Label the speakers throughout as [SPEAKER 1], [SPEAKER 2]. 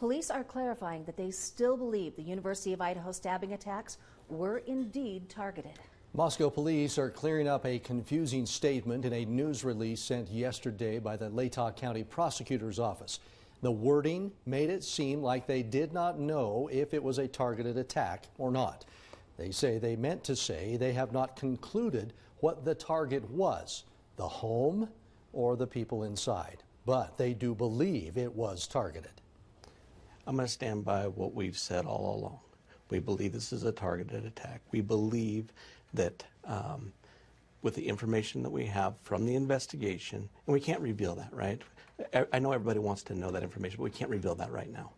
[SPEAKER 1] Police are clarifying that they still believe the University of Idaho stabbing attacks were indeed targeted.
[SPEAKER 2] Moscow police are clearing up a confusing statement in a news release sent yesterday by the Latah County Prosecutor's Office. The wording made it seem like they did not know if it was a targeted attack or not. They say they meant to say they have not concluded what the target was, the home or the people inside, but they do believe it was targeted.
[SPEAKER 3] I'm going to stand by what we've said all along. We believe this is a targeted attack. We believe that with the information that we have from the investigation, and we can't reveal that, right? I know everybody wants to know that information, but we can't reveal that right now.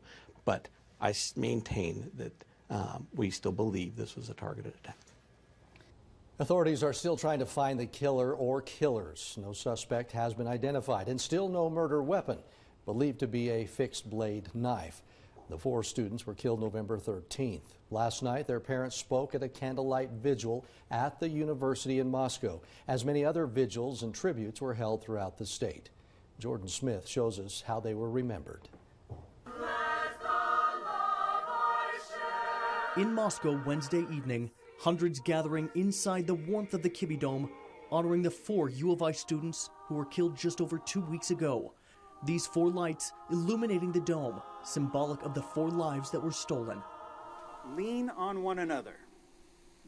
[SPEAKER 3] But I maintain that we still believe this was a targeted attack.
[SPEAKER 2] Authorities are still trying to find the killer or killers. No suspect has been identified, and still no murder weapon, believed to be a fixed blade knife. The 4 students were killed November 13th. Last night, their parents spoke at a candlelight vigil at the university in Moscow, as many other vigils and tributes were held throughout the state. Jordan Smith shows us how they were remembered.
[SPEAKER 4] In Moscow Wednesday evening, hundreds gathering inside the warmth of the Kibbe Dome, honoring the 4 U of I students who were killed just over 2 weeks ago. These 4 lights illuminating the dome, symbolic of the 4 lives that were stolen.
[SPEAKER 5] Lean on one another.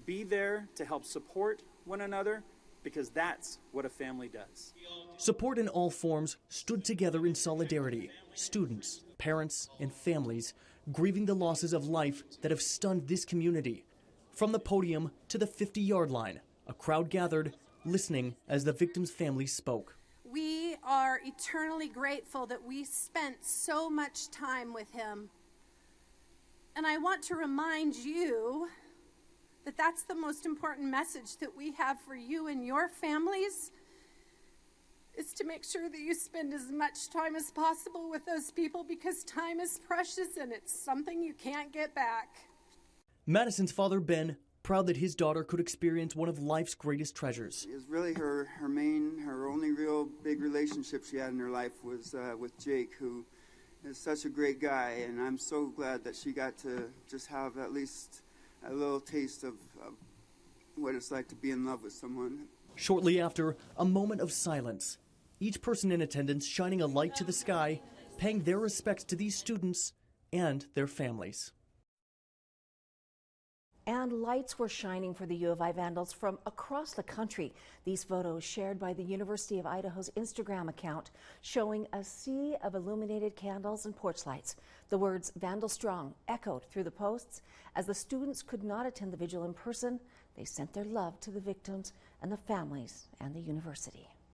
[SPEAKER 5] Be there to help support one another, because that's what a family does.
[SPEAKER 4] Support in all forms stood together in solidarity. Students, parents, and families grieving the losses of life that have stunned this community. From the podium to the 50-yard line, a crowd gathered, listening as the victims' families spoke.
[SPEAKER 6] We are eternally grateful that we spent so much time with him. And I want to remind you that that's the most important message that we have for you and your families, is to make sure that you spend as much time as possible with those people, because time is precious and it's something you can't get back.
[SPEAKER 4] Madison's father, Ben, proud that his daughter could experience one of life's greatest treasures.
[SPEAKER 7] It was really her only real big relationship she had in her life was with Jake, who is such a great guy, and I'm so glad that she got to just have at least a little taste of what it's like to be in love with someone.
[SPEAKER 4] Shortly after, a moment of silence. Each person in attendance shining a light to the sky, paying their respects to these students and their families.
[SPEAKER 1] And lights were shining for the U of I vandals from across the country. These photos shared by the University of Idaho's Instagram account showing a sea of illuminated candles and porch lights. The words "Vandal Strong" echoed through the posts. As the students could not attend the vigil in person, they sent their love to the victims and the families and the university.